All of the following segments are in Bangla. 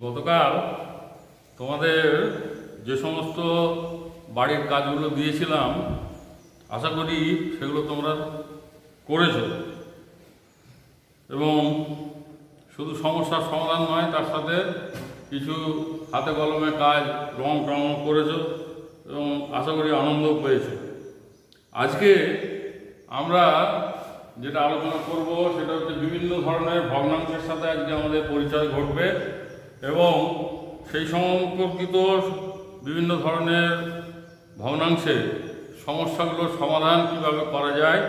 গতকাল তোমাদের যে সমস্ত বাড়ির কাজগুলো দিয়েছিলাম আশা করি সেগুলো তোমরা করেছো এবং শুধু সমস্যার সমাধান নয়, তার সাথে কিছু হাতে কলমে কাজ রং টং করেছো এবং আশা করি আনন্দও পেয়েছো। আজকে আমরা যেটা আলোচনা করব সেটা হচ্ছে বিভিন্ন ধরনের ভগ্নাংশের সাথে আজকে আমাদের পরিচয় ঘটবে এবং সেই সম্পর্কিত বিভিন্ন ধরনের ভগ্নাংশের সমস্যাগুলোর সমাধান কিভাবে করা যায়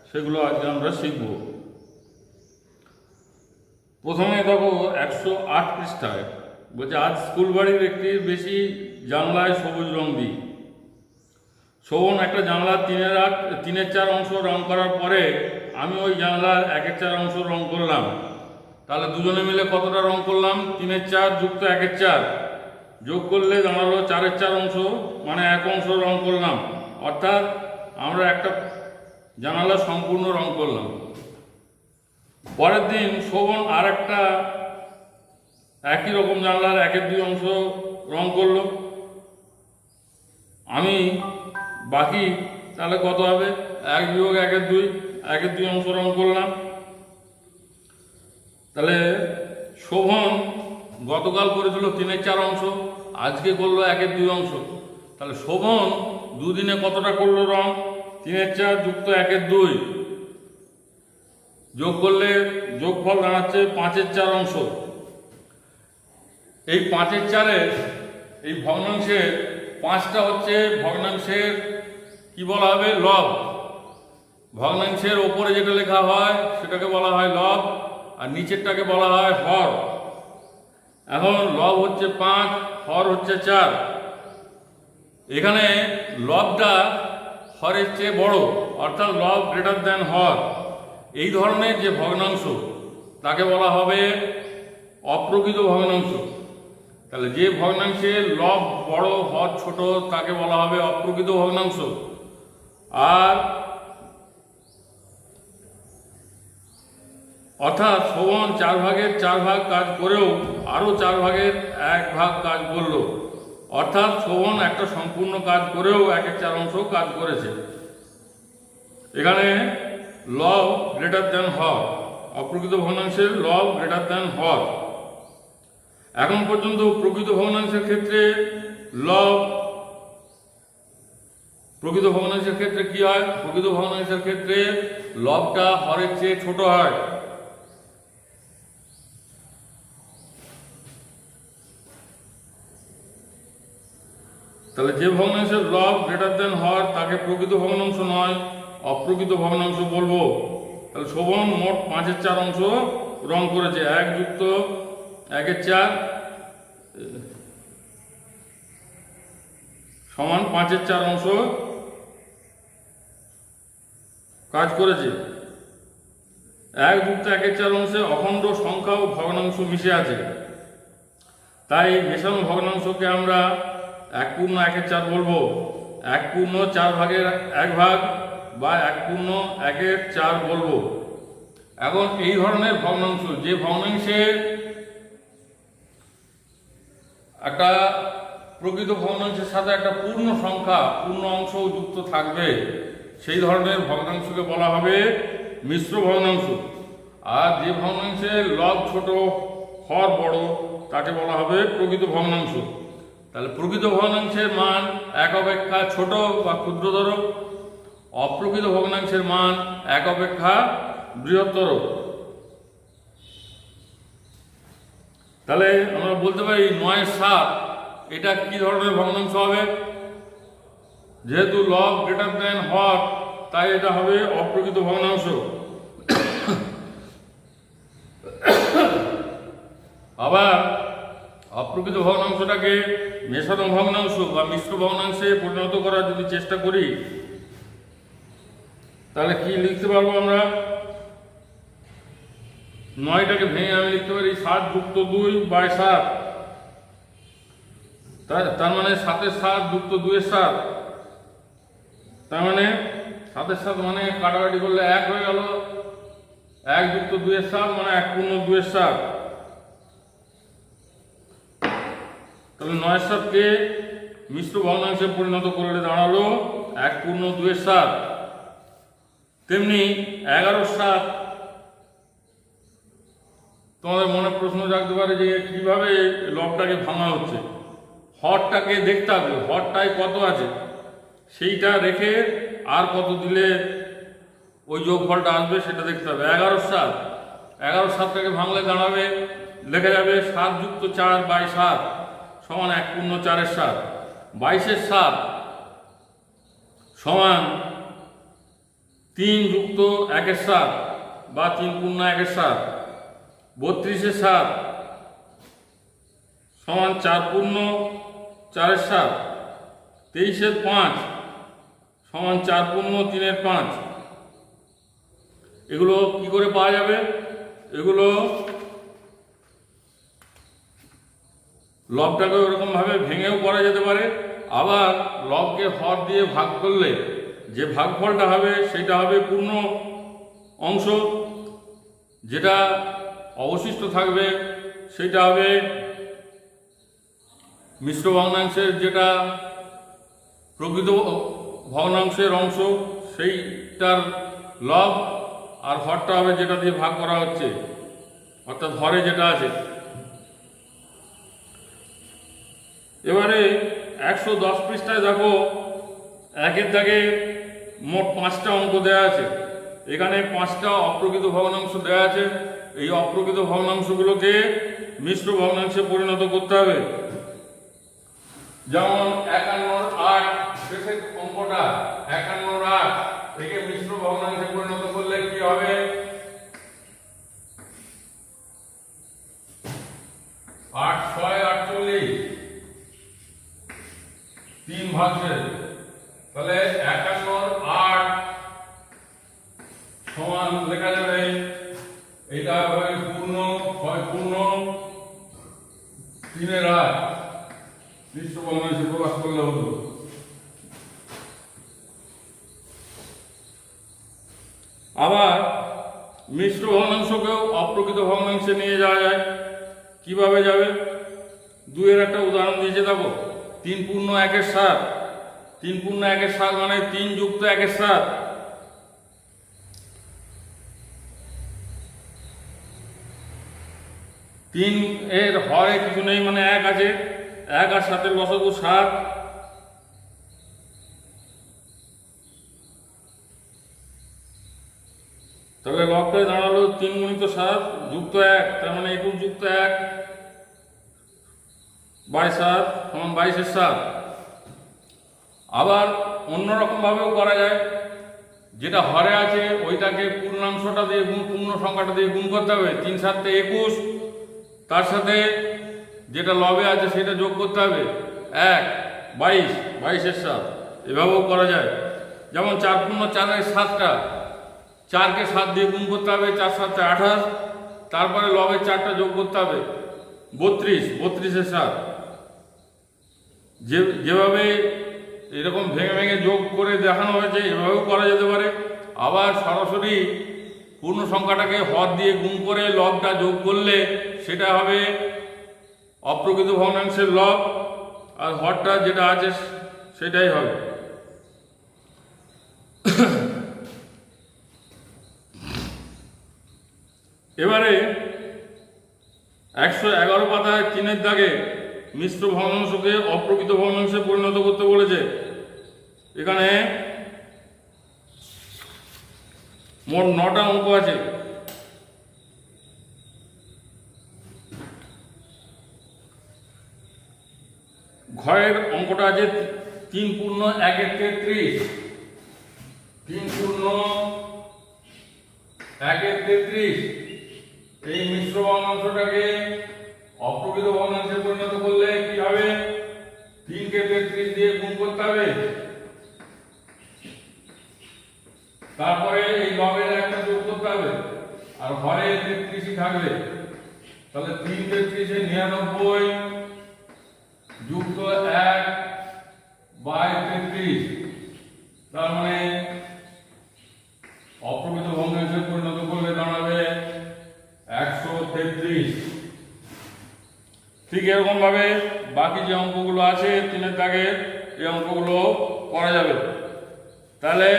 সেগুলো আজকে আমরা শিখব। প্রথমে দেখো 108 পৃষ্ঠায় বলছে, আজ স্কুল বাড়ির একটির বেশি জানলায় সবুজ রং দিই। শোভন একটা জানলার 3/4 অংশ রং করার পরে আমি ওই জানলার 1/4 অংশ রং করলাম। তাহলে দুজনে মিলে কতটা রং করলাম? 3/4 যুক্ত 1/4 যোগ করলে দাঁড়ালো 4/4 অংশ, মানে 1 অংশ রং করলাম। অর্থাৎ আমরা একটা জানালা সম্পূর্ণ রং করলাম। পরের দিন শোভন আর একটা একই রকম জানলার 1/2 অংশ রং করলো। আমি বাকি তাহলে কত হবে? 1 বিয়োগ 1/2 অংশ রং করলাম। তাহলে শোভন গতকাল করেছিল 3/4 অংশ, আজকে করলো 1/2 অংশ। তাহলে শোভন দুদিনে কতটা করলো রং? 3/4 যুক্ত 1/2 যোগ করলে যোগফল দাঁড়াচ্ছে 5/4 অংশ। এই 5/4 এই ভগ্নাংশের 5টা হচ্ছে ভগ্নাংশের কি বলা হবে? লব। ভগ্নাংশের ওপরে যেটা লেখা হয় সেটাকে বলা হয় লব, আর নিচেরটাকে বলা হয় হর। এখন লব হচ্ছে 5, হর হচ্ছে 4। এখানে লবটা হরের চেয়ে বড়, অর্থাৎ লব গ্রেটার দ্যান হর। এই ধরনের যে ভগ্নাংশ তাকে বলা হবে অপ্রকৃত ভগ্নাংশ। তাহলে যে ভগ্নাংশের লব বড় হর ছোট তাকে বলা হবে অপ্রকৃত ভগ্নাংশ। আর অর্থাৎ শোভন 4 ভাগের 4 ভাগ কাজ করেও আরও 4 ভাগের 1 ভাগ কাজ করলো। অর্থাৎ শোভন একটা সম্পূর্ণ কাজ করেও 1/4 অংশ কাজ করেছে। এখানে লব গ্রেটার দ্যান হর, অপ্রকৃত ভগ্নাংশের লব গ্রেটার দ্যান হর। এখন পর্যন্ত প্রকৃত ভগ্নাংশের ক্ষেত্রে প্রকৃত ভগ্নাংশের ক্ষেত্রে কি হয়? প্রকৃত ভগ্নাংশের ক্ষেত্রে লবটা হরের চেয়ে ছোট হয়। তাহলে যে ভগ্নাংশের লব গ্রেটার দেন হর তাকে প্রকৃত ভগ্নাংশ নয়, অপ্রকৃত ভগ্নাংশ বলবো। তাহলে শোভন মোট 5/4 অংশ রং করেছে। 1 যুক্ত 1/4 সমান 5/4 অংশ কাজ করেছে। 1 যুক্ত 1/4 অংশে অখণ্ড সংখ্যা ও ভগ্নাংশ মিশে আছে, তাই মেশানো ভগ্নাংশকে আমরা 1 পূর্ণ 1/4 বলবো। 1 পূর্ণ 4 ভাগের 1 ভাগ বা 1 পূর্ণ 1/4 বলবো। এখন এই ধরনের ভগ্নাংশ, যে ভগ্নাংশে একটা প্রকৃত ভগ্নাংশের সাথে একটা পূর্ণ সংখ্যা, পূর্ণ অংশ যুক্ত থাকবে, সেই ধরনের ভগ্নাংশকে বলা হবে মিশ্র ভগ্নাংশ। আর যে ভগ্নাংশের লব ছোট হর বড় তাকে বলা হবে প্রকৃত ভগ্নাংশ। তাহলে প্রকৃত ভগ্নাংশের মান 1 অপেক্ষা ছোট বা ক্ষুদ্রতর, অপ্রকৃত ভগ্নাংশের মান 1 অপেক্ষা বৃহত্তর। তাহলে আমরা বলতে পারি 9/7 এটা কি ধরনের ভগ্নাংশ হবে? যেহেতু লব গ্রেটার দ্যান হর তাই এটা হবে অপ্রকৃত ভগ্নাংশ। আবার অপ্রকৃত ভগ্নাংশটাকে মেশানো ভগ্নাংশ বা মিশ্র ভগ্নাংশে পরিণত করার যদি চেষ্টা করি তাহলে কি লিখতে পারবো আমরা? 9টাকে ভেঙে আমি লিখতে পারি 7 যুক্ত 2/7। তার মানে 7/7 যুক্ত 2/7। তার মানে 7/7 মানে কাটাকাটি করলে 1 হয়ে গেল। 1 যুক্ত 2/7 মানে 1 পূর্ণ 2/7। তাহলে 9/7কে মিশ্র ভগ্নাংশে পরিণত করলে দাঁড়ালো 1/2/7। তেমনি 11/7 তোমাদের মনে প্রশ্ন জাগতে পারে যে কিভাবে লবটাকে ভাঙা হচ্ছে। হরটাকে দেখতে হবে, হরটায় কত আছে সেইটা রেখে আর কত দিলে ওই যোগফলটা আসবে সেটা দেখতে হবে। 11/7টাকে ভাঙলে দাঁড়াবে, লেখা যাবে 7 + 4/7 সমান 1/4/7। 22/7 সমান 3 + 1/7 বা 3/1/7। 32/7 সমান 4/4/7। 23/5 সমান 4/3/5। এগুলো কি করে পাওয়া যাবে? এগুলো লবটাকে ওরকমভাবে ভেঙেও করা যেতে পারে, আবার লবকে হর দিয়ে ভাগ করলে যে ভাগফলটা হবে সেটা হবে পূর্ণ অংশ, যেটা অবশিষ্ট থাকবে সেটা হবে মিশ্র ভগ্নাংশের যেটা প্রকৃত ভগ্নাংশের অংশ সেইটার লব, আর হরটা হবে যেটা দিয়ে ভাগ করা হচ্ছে, অর্থাৎ হরে যেটা আছে। এবারে 110 পৃষ্ঠায় দেখো, একের দাগে মোট 5টা অঙ্ক দেওয়া আছে। এখানে 5টা অপ্রকৃত ভগ্নাংশ দেওয়া আছে। এই অপ্রকৃত ভগ্নাংশগুলোকে মিশ্র ভগ্নাংশে পরিণত করতে হবে। যেমন 51/8 শেষের অঙ্কটা 51/8 একে মিশ্র ভগ্নাংশে পরিণত করলে কি হবে? 8/6 = 48, 3 ভাগ শেষ। তাহলে 51/8 সমান লেখা যাবে, এটা হবে পূর্ণ 3/8 মিশ্র ভগ্নাংশে প্রকাশ করলে হতো। আবার মিশ্র ভগ্নাংশকেও অপ্রকৃত ভগ্নাংশে নিয়ে যাওয়া যায়। কিভাবে যাবে? 2-এর একটা উদাহরণ দিয়েছে দেখো, 3/1/7। 3/1/7 মানে 3 + 1/7। 3 এর হরে কিছু নেই মানে 1 আছে, 1 আর 7-এর লসাগু 7। তাহলে লবটা দাঁড়ালো 3 × 7 + 1, তার মানে 21 + 1/7 সমান 22/7। আবার অন্যরকম ভাবেও করা যায়, যেটা হরে আছে ওইটাকে পূর্ণাংশটা দিয়ে পূর্ণ সংখ্যাটা দিয়ে গুণ করতে হবে। 3 × 7 = 21, তার সাথে যেটা লবে আছে সেটা যোগ করতে হবে 1, 22, 22/7। এভাবেও করা যায়। যেমন 4/4/7টা 4কে 7 দিয়ে গুণ করতে হবে, 4 × 7 = 28, তারপরে লবের 4টা যোগ করতে হবে 32, 32/7। যেভাবে এরকম ভেঙে ভেঙে যোগ করে দেখানো হয়েছে এভাবেও করা যেতে পারে। আবার সরাসরি পূর্ণ সংখ্যাটাকে হর দিয়ে গুণ করে লবটা যোগ করলে সেটা হবে অপ্রকৃত ভগ্নাংশের লব, আর হরটা যেটা আছে সেটাই হবে। এবারে 111 পাতায় 3-এর দাগে মিশ্র ভগ্নাংশকে অপ্রকৃত ভগ্নাংশে পরিণত করতে বলেছে। এখানে মোট 9টা অঙ্ক আছে। ঘরের অঙ্কটা আছে 3/1-33। 3/1-33 এই মিশ্র ভগ্নাংশটাকে অপ্রকৃত ভগ্নাংশে পরিণত করলে কি হবে? 3কে 33 দিয়ে গুণ করতে হবে, তারপরে এই লবের একটা যোগ করতে হবে, আর হরে 33ই থাকবে। তাহলে 3/33 = 99 যুক্ত 1/33, তার মানে অপ্রকৃত ভগ্নাংশে পরিণত করলে দাঁড়াবে 133। ঠিক এরকমভাবে বাকি যে অঙ্কগুলো আছে 3-এর দাগের এই অঙ্কগুলো করা যাবে। তাহলে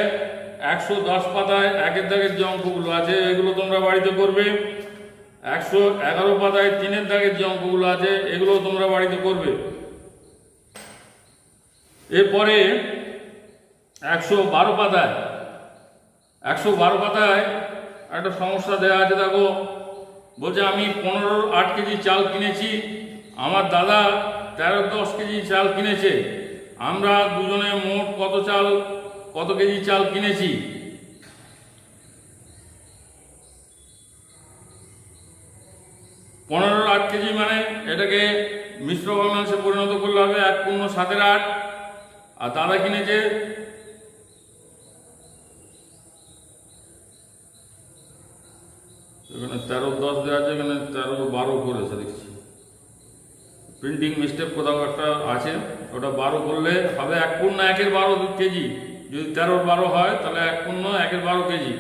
110 পাতায় 1-এর দাগের যে অঙ্কগুলো আছে এগুলো তোমরা বাড়িতে করবে। 111 পাতায় 3-এর দাগের যে অঙ্কগুলো আছে এগুলো তোমরা বাড়িতে করবে। এরপরে 112 পাতায় একটা সমস্যা দেওয়া আছে। দেখো, বলছে আমি 15-8 কেজি চাল কিনেছি, আমার দাদা 13-10 কেজি চাল কিনেছে, আমরা দুজনে মোট কত কেজি চাল কিনেছি। পনেরো 8 কেজি মানে এটাকে মিশ্র ভগ্নাংশে পরিণত করলে হবে 1/7-8, আর দাদা কিনেছে এখানে 13-10 দেওয়া আছে, এখানে 13-12 করেছে দেখছি, প্রিন্টিং মিস্টেক কোথাও একটা আছে, ওটা 12 করলে হবে 1/1/12 কেজি। যদি 13-12 হয় তাহলে 1/1/12 কেজি।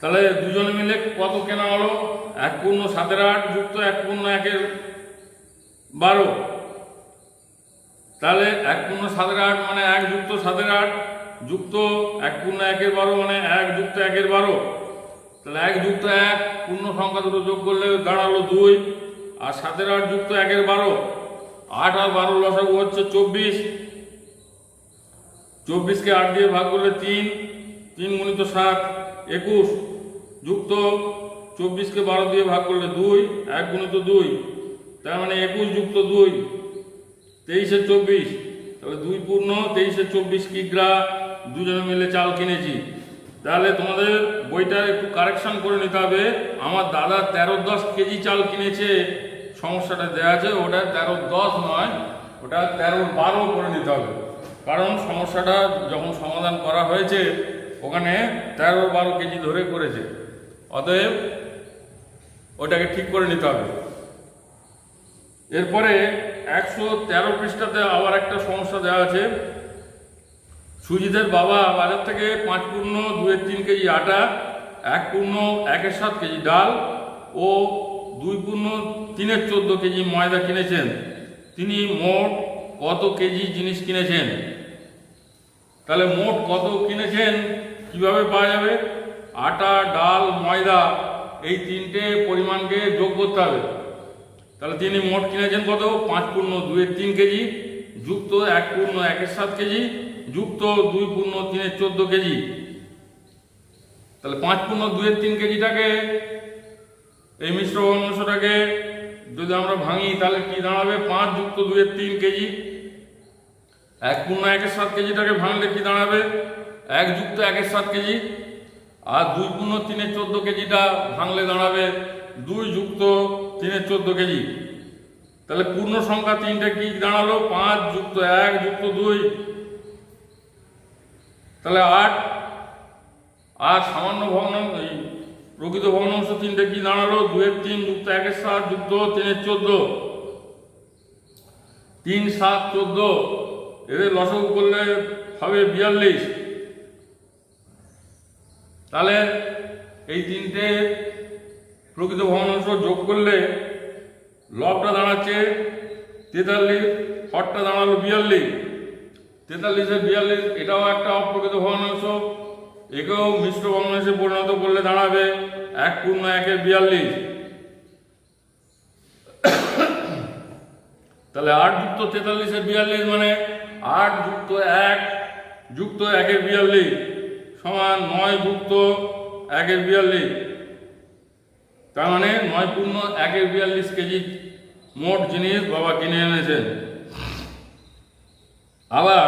তাহলে দুজনে মিলে কত কেনা হলো? 1/7-8 যুক্ত 1/1/12। তাহলে 1/7-8 মানে 1 যুক্ত 7-8 যুক্ত 1/1/12 মানে 1 যুক্ত 1/12। তাহলে 1 যুক্ত 1 পূর্ণ সংখ্যা দুটো যোগ করলে দাঁড়ালো 2, আর 7-8 যুক্ত 1/12, 8 আর 12 লসাগু হচ্ছে 24। 24কে 8 দিয়ে ভাগ করলে 3, 3 গুণিত 7 21, যুক্ত 24কে 12 দিয়ে ভাগ করলে 2, 1 গুণিত 2, তার মানে 21 যুক্ত 2 23-24। তাহলে 2 পূর্ণ 23-24 কিগ্রা দুজনে মিলে চাল কিনেছি। তাহলে তোমাদের বইটা একটু কারেকশন করে নিতে হবে। আমার দাদা 13-10 কেজি চাল কিনেছে সমস্যাটা দেওয়া আছে, ওটা 13-10 নয়, ওটা 13-12 করে নিতে হবে। কারণ সমস্যাটা যখন সমাধান করা হয়েছে ওখানে 13-12 কেজি ধরে করেছে, অতএব ওটাকে ঠিক করে নিতে হবে। এরপরে 113 পৃষ্ঠাতে আবার একটা সমস্যা দেওয়া আছে। সুজিতের বাবা বাজার থেকে 5/2-3 কেজি আটা, 1/1/7 কেজি ডাল ও 2/3-14 কেজি ময়দা কিনেছেন। তিনি মোট কত কেজি জিনিস কিনেছেন? তাহলে মোট কত কিনেছেন কিভাবে পাওয়া যাবে? আটা, ডাল, ময়দা এই 3টে পরিমাণকে যোগ করতে হবে। তাহলে তিনি মোট কিনেছেন কত? 5/2-3 কেজি যুক্ত 1/1/7 কেজি যুক্ত 2/3-14 কেজি। তাহলে 5/2-3 কেজিটাকে এই মিশ্র ভগ্নাংশটাকে যদি আমরা ভাঙি তাহলে কি দাঁড়াবে? 5 যুক্ত 2/3 কেজি। 1/1/7 কেজিটাকে ভাঙলে কি দাঁড়াবে? 1 যুক্ত 1/7 কেজি। আর 2/3-14 কেজিটা ভাঙলে দাঁড়াবে 2 যুক্ত 3/14 কেজি। তাহলে পূর্ণ সংখ্যা 3টে কি দাঁড়ালো? 5 যুক্ত 1 যুক্ত 2, তাহলে 8। আর সামান্য ভগ্নাংশ প্রকৃত ভগ্নাংশ 3টে কি দাঁড়ালো? 2/3 যুক্ত 1/7 যুক্ত 3/14, 3, 7, 14। এদের লসাগু করলে হবে 42। তাহলে এই 3টে প্রকৃত ভগ্নাংশ যোগ করলে লবটা দাঁড়াচ্ছে 43, হরটা দাঁড়ালো 42। 43-42 এটাও একটা অপ্রকৃত ভগ্নাংশ, একেও মিশ্র ভগ্নাংশে পরিণত করলে দাঁড়াবে 1/1/42। তাহলে 8 যুক্ত 43-42 মানে 8 যুক্ত 1 যুক্ত 1/42 সমান 9 যুক্ত 1/42। তার মানে 9/1/42 কেজি মোট জিনিস বাবা কিনে এনেছেন। আবার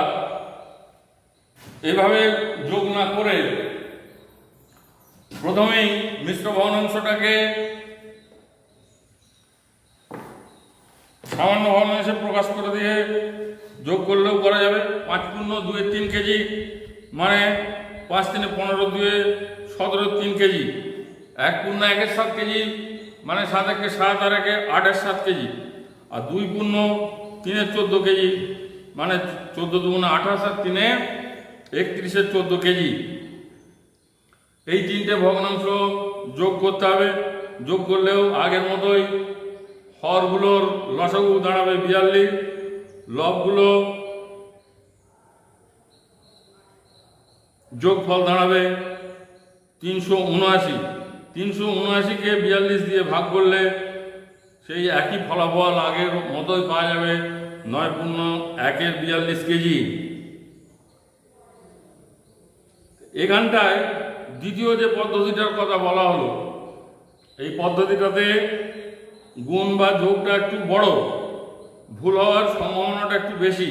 এভাবে যোগ না করে প্রথমেই মিশ্র ভগ্নাংশটাকে সামান্য ভগ্নাংশে প্রকাশ করে দিয়ে যোগ করলেও করা যাবে। 5/2-3 কেজি মানে 5×3=15, 2-17 কেজি। 1/1/7 কেজি মানে 7-1-7 আর 1/8-7 কেজি। আর 2/3-14 কেজি মানে 14×2=28 আর 3-31-14 কেজি। এই 3টে ভগ্নাংশ যোগ করতে হবে। যোগ করলেও আগের মতোই হরগুলোর লসাগু দাঁড়াবে 42, লবগুলো যোগফল দাঁড়াবে 379। 379কে 42 দিয়ে ভাগ করলে সেই একই ফলাফল আগের মতোই পাওয়া যাবে, 9.1 42 কেজি। এখানটায় দ্বিতীয় যে পদ্ধতিটার কথা বলা হলো, এই পদ্ধতিটাতে গুণ বা যোগটা একটু বড়, ভুল হওয়ার সম্ভাবনাটা একটু বেশি।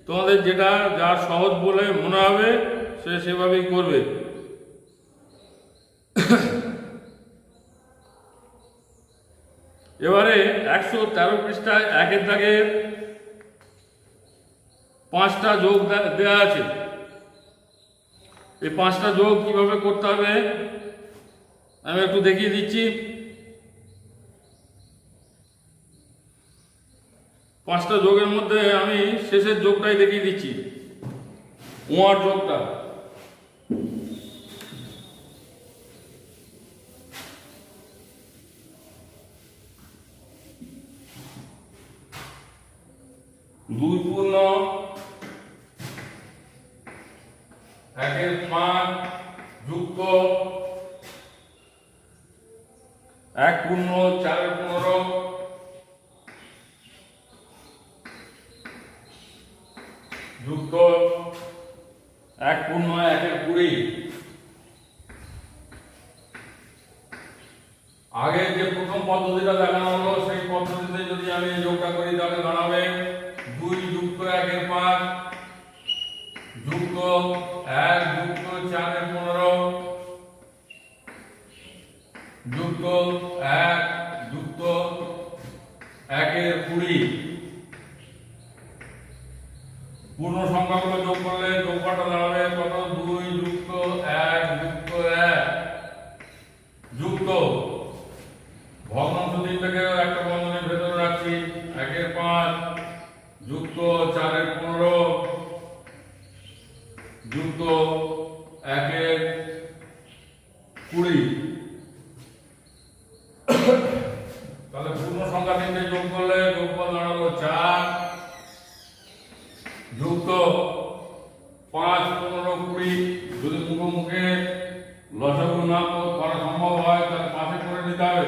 তোমাদের যেটা যার সহজ বলে মনে হবে সে সেভাবেই করবে। এবারে 113 পৃষ্ঠায় 1-এর দাগের 5টা যোগ দেওয়া আছে। এই 5টা যোগ কিভাবে করতে হবে আমি একটু দেখিয়ে দিচ্ছি। 5টা যোগের মধ্যে আমি শেষের যোগটাই দেখিয়ে দিচ্ছি, ওয়ার যোগটা। দুই পূর্ণ 1/5 যুক্ত 1/4 যুক্ত 1/20। আগে যে প্রথম পদ্ধতিটা দেখানো হলো সেই পদ্ধতিতে যদি আমি যোগটা করি তাহলে দাঁড়াবে 2 যুক্ত 1/5 যুক্ত 1 যুক্ত 4/15 যুক্ত 1 যুক্ত 1/20। পূর্ণ সংখ্যাগুলো যোগ করলে যোগফলটা দাঁড়াবে কত? 2 যুক্ত 1 যুক্ত 1 যুক্ত ভগ্নাংশ তিনটাকে একটা বন্ধনীর ভেতরে রাখছি, 1/5 যুক্ত 4/15 যুক্ত 1/20। তাহলে পূর্ণ সংখ্যা তিনটে যোগ করলে যোগফল দাঁড়ালো 4 যুক্ত 5 15 20। যদি মুখোমুখি লসাগু না করা সম্ভব হয় তাহলে পাশে করে নিতে হবে।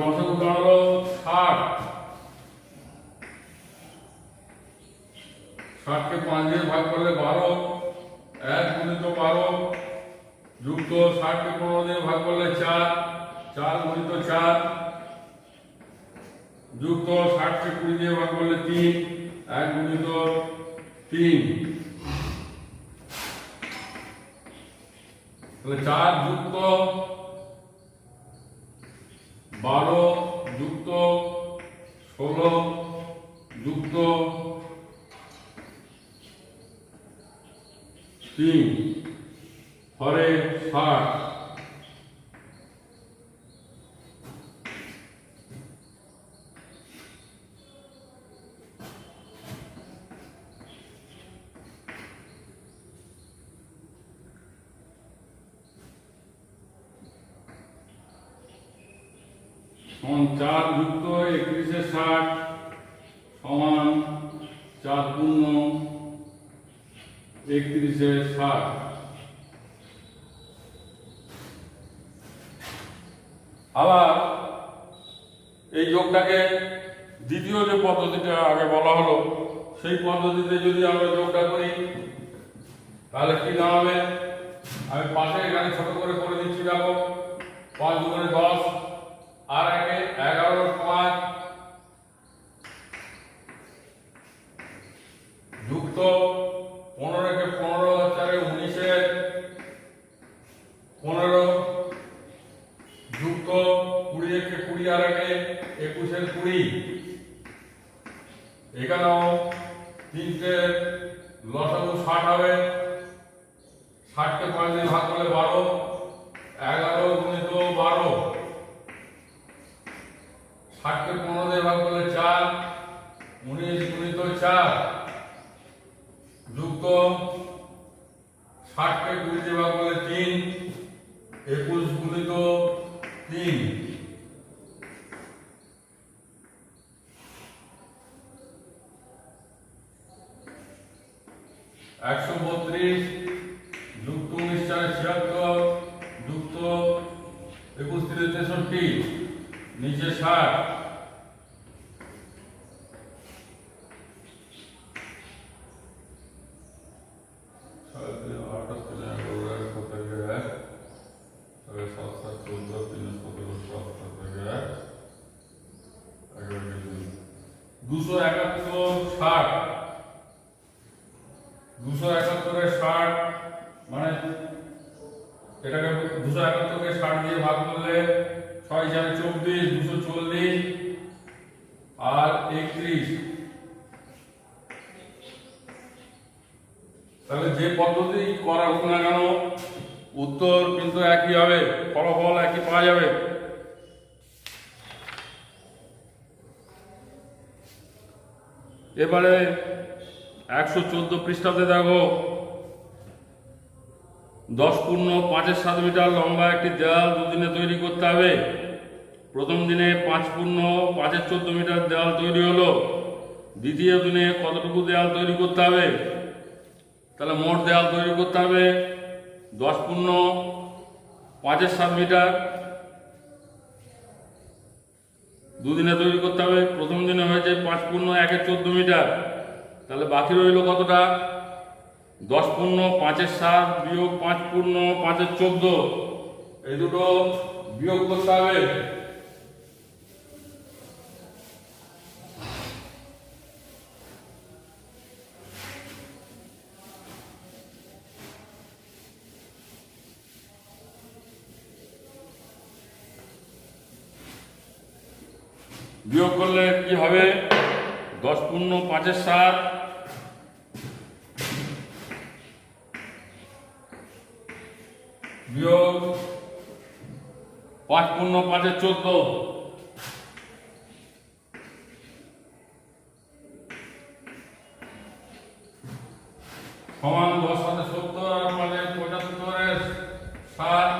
লসাগু দাঁড়ালো 60। 60কে 5 দিয়ে ভাগ করলে 12, 1 গুণিত 12 যুক্ত 60কে 15 দিয়ে ভাগ করলে 4, 4 গুণিত 4 যুক্ত 60কে 20 দিয়ে ভাগ করলে 3, 1 গুণিত 3। তাহলে 4 যুক্ত 12 যুক্ত 16 যুক্ত 3 হরে 60। সমান 4 যুক্ত 31/60 সমান 4 পূর্ণ 31/60। আবার এই যোগটাকে দ্বিতীয় যে পদ্ধতিটা আগে বলা হলো সেই পদ্ধতিতে যদি আমরা যোগটা করি তাহলে কি দাঁড়াবে? আমি পাশে এখানে ছোট করে দিচ্ছি, দেখো 5 দুগুণে 10 আর 11 5 যুক্ত 15কে 15 4 19 15 যুক্ত 20কে 20 আর 21 20। এখানেও তিনটে লসাগু 60 হবে, দিয়ে ভাগ করলে 12, 11 গুণিত 12, 60 কে 15 দিয়ে ভাগ করলে 4, 19 গুণিত 4, যুক্ত 60 কে 2 দিয়ে ভাগ করলে 3, 21 গুণিত 3, 132 যুক্ত 19 4 76 যুক্ত 21 3 63, নিচে 60, দুশো একাত্তর 60, 271 60 মানে এটাকে 271 কে 60 দিয়ে ভাগ করলে 6 4 24, 240 আর 31। তাহলে যে পদ্ধতি করা হোক না কেন উত্তর কিন্তু একই হবে, ফলাফল একই পাওয়া যাবে। এবারে 114 পৃষ্ঠাতে দেখো, 10 পূর্ণ 5.7 মিটার লম্বা একটি দেওয়াল দুদিনে তৈরি করতে হবে। প্রথম দিনে 5 পূর্ণ 5.14 মিটার দেওয়াল তৈরি হলো, দ্বিতীয় দিনে কতটুকু দেওয়াল তৈরি করতে হবে? তাহলে মোট দেওয়াল তৈরি করতে হবে 10 পূর্ণ 5.7 মিটার, দুদিনে তৈরি করতে হবে। প্রথম দিনে হয়েছে 5 পূর্ণ 1.14 মিটার, তাহলে বাকি রইল কতটা? 10 পূর্ণ 5.7 বিয়োগ 5 পূর্ণ 5.14, এই দুটো বিয়োগ করতে হবে। বিয়োগ করলে কি হবে? 10 পূর্ণ 5.7 বিয়োগ 5 পূর্ণ 5.14, সমান 10 সাথে 70 আর 75 এর 7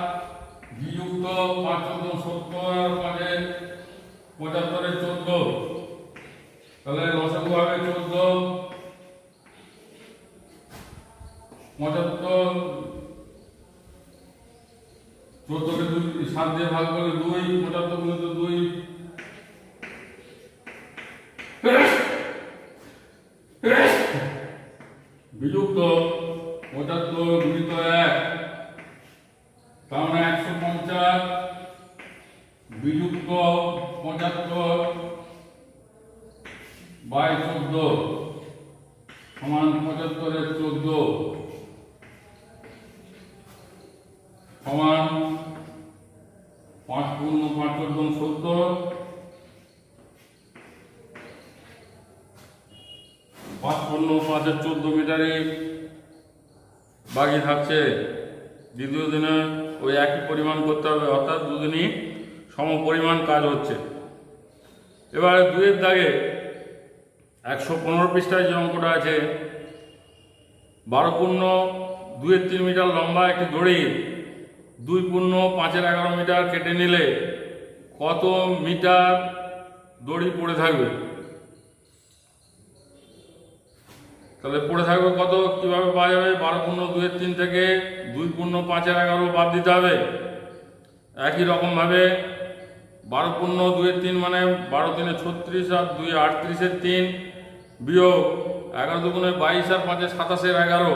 বিযুক্ত 5 14 70 আর 75 এর 14, তাহলে লসাগু হবে 14, 75 14 কে 7 দিয়ে ভাগ করলে 2, 75 গুণিত 2, বিযুক্ত 75 গুণিত 1, তার মানে 150 বিযুক্ত 75 বাই 14 সমান 75 এর 14 সমান 5 পূর্ণ 5 14 70, 5 পূর্ণ 5 এর 14 মিটারে বাকি থাকছে। দ্বিতীয় দিনে ওই একই পরিমাণ করতে হবে, অর্থাৎ দুদিনই সম পরিমাণ কাজ হচ্ছে। এবারে 2 এর দাগে 115 পৃষ্ঠায় যে অঙ্কটা আছে, 12 পূর্ণ 2 এর 3 মিটার লম্বা একটি দড়ি 2 পূর্ণ 5 এর 11 মিটার কেটে নিলে কত মিটার দড়ি পড়ে থাকবে? তাহলে পড়ে থাকবে কত, কিভাবে পাওয়া যাবে? 12 পূর্ণ 2 এর 3 থেকে 2 পূর্ণ 5 এর 11 বাদ দিতে হবে। একই রকম ভাবে 12 পূর্ণ 2 এর 3 মানে 12 3 36 আর 2 38 এর 3 বিয়োগ 11 দুগুণে 22 আর 5 27 এর 11,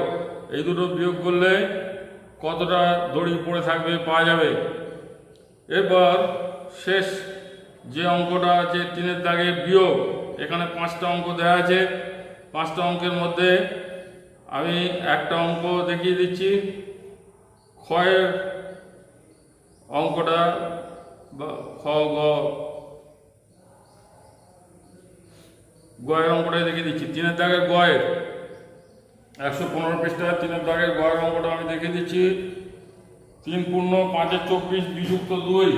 এই দুটো বিয়োগ করলে কতটা দড়ি পড়ে থাকবে পাওয়া যাবে। এরপর শেষ যে অঙ্কটা আছে 3 এর দাগে বিয়োগ, এখানে 5টা অঙ্ক দেওয়া আছে। 5টা অঙ্কের মধ্যে আমি একটা অঙ্ক দেখিয়ে দিচ্ছি। ক্ষয়ের অঙ্কটা খ গ গয়ের অঙ্কটাই দেখিয়ে দিচ্ছি। 3 এর দাগের গয়ের 115 পৃষ্ঠায় 3 এর দাগের গয়ের অঙ্কটা আমি দেখিয়ে দিচ্ছি। 3 পূর্ণ 5 24 বিযুক্ত 2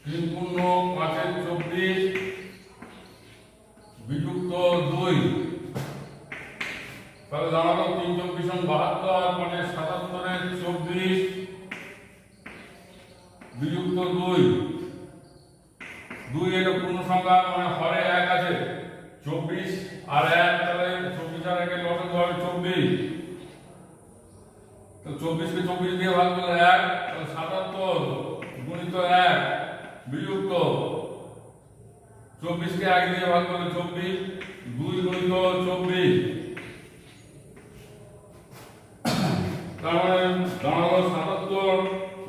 3 পূর্ণ 5 24 বিযুক্ত 2 তাহলে দাঁড়ালো 3 24 72 মানে 77 এর 24 বিযুক্ত 2 2 এটা পূর্ণ সংখ্যা মানে হরে 1 আছে 24 আর 1 তাহলে 24 আর 1 এর লসাগু হবে 24 তো 24 কে 24 দিয়ে ভাগ করলে 1 তাহলে 77 গুণিত 1 বিযুক্ত 24 কে 1 দিয়ে ভাগ করলে 24 2 গুণিত 24 তার মানে দাঁড়ালো 77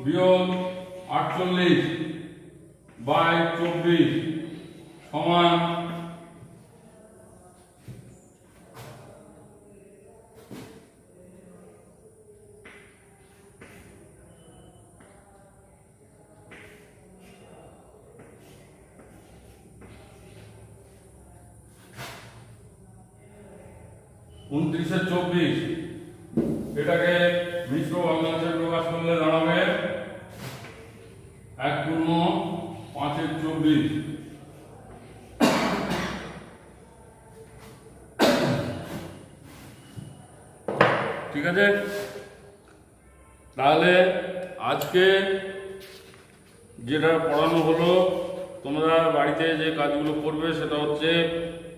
বিয়োগ 48 বাই 24 সমান 29 এর 24 এটাকে মিশ্র ভগ্নাংশে প্রকাশ করলে দাঁড়াবে 1 পূর্ণ 5 এর 24 ঠিক আছে। তাহলে আজকে যেটা পড়ানো হলো তোমরা বাড়িতে যে কাজগুলো করবে সেটা হচ্ছে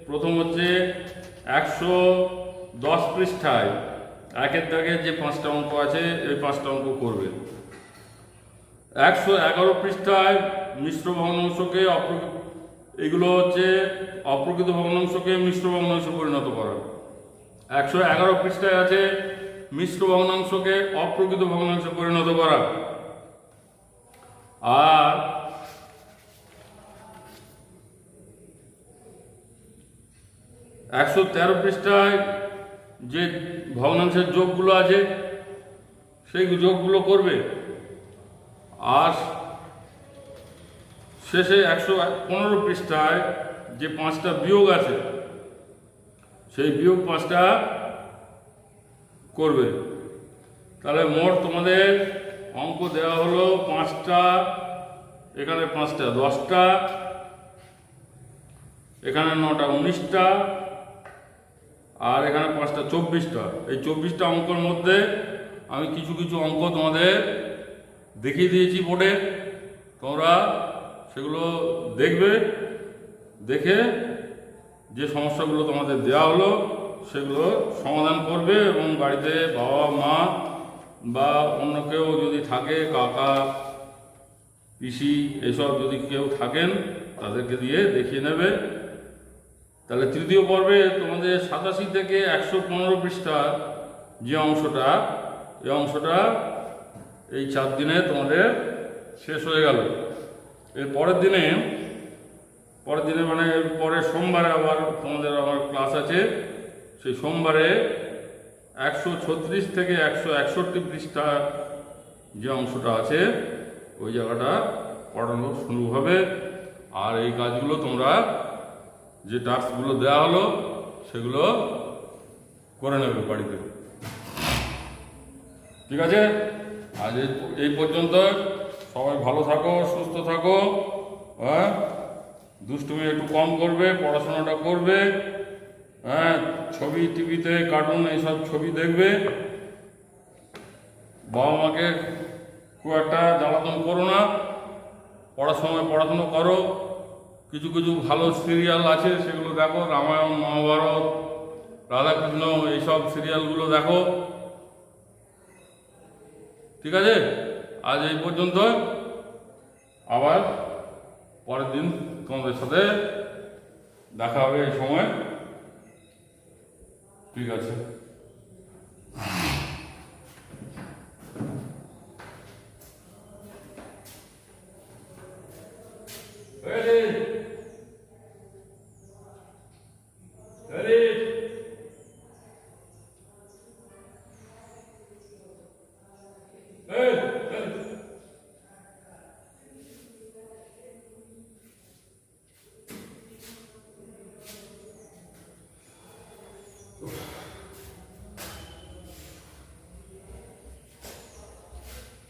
প্রথম হচ্ছে 110 পৃষ্ঠায় একের দাগের যে 5টা অঙ্ক আছে এই 5টা অঙ্ক করবে। 111 পৃষ্ঠায় মিশ্র ভগ্নাংশকে এগুলো হচ্ছে অপ্রকৃত ভগ্নাংশকে মিশ্র ভগ্নাংশে পরিণত করা। 111 পৃষ্ঠায় আছে মিশ্র ভগ্নাংশকে অপ্রকৃত ভগ্নাংশে পরিণত করা। আর 113 পৃষ্ঠায় যে ভগ্নাংশের যোগগুলো আছে সেই যোগগুলো করবে। আর শেষে 115 পৃষ্ঠায় যে 5টা বিয়োগ আছে সেই বিয়োগ 5টা করবে। তাহলে মোট তোমাদের অঙ্ক দেওয়া হলো 5টা, এখানে 5টা 10টা, এখানে 9টা 19টা, আর এখানে 5টা 24টা। এই 24টা অঙ্কের মধ্যে আমি কিছু কিছু অঙ্ক তোমাদের দেখিয়ে দিয়েছি বোর্ডে, তোমরা সেগুলো দেখবে, দেখে যে সমস্যাগুলো তোমাদের দেওয়া হলো সেগুলো সমাধান করবে এবং বাড়িতে বাবা মা বা অন্য কেউ যদি থাকে, কাকা পিসি এইসব যদি কেউ থাকেন তাদেরকে দিয়ে দেখিয়ে নেবে। তাহলে তৃতীয় পর্বে তোমাদের 87 থেকে 115 পৃষ্ঠা যে অংশটা, এই অংশটা এই 4 দিনে তোমাদের শেষ হয়ে গেল। এর পরের দিনে মানে পরের সোমবারে আবার তোমাদের আবার ক্লাস আছে। সেই সোমবারে 136 থেকে 161 পৃষ্ঠা যে অংশটা আছে ওই জায়গাটা পড়ানো শুরু হবে। আর এই কাজগুলো তোমরা যে টাস্কগুলো দেওয়া হলো সেগুলো করে নেবে বাড়িতে, ঠিক আছে। আজ এই পর্যন্ত, সবাই ভালো থাকো, সুস্থ থাকো, হ্যাঁ, দুষ্টুমি একটু কম করবে, পড়াশোনাটা করবে, হ্যাঁ, ছবি টিভিতে কার্টুন এইসব ছবি দেখবে, বাবা মাকে খুব একটা জ্বালাতন করো না, পড়াশোনা করো। কিছু কিছু ভালো সিরিয়াল আছে সেগুলো দেখো, রামায়ণ মহাভারত রাধাকৃষ্ণ এইসব সিরিয়ালগুলো দেখো, ঠিক আছে। আজ এই পর্যন্ত, আবার পরের দিন তোমাদের সাথে দেখা হবে এই সময়, ঠিক আছে।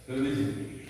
ছেড়ে দিয়েছি।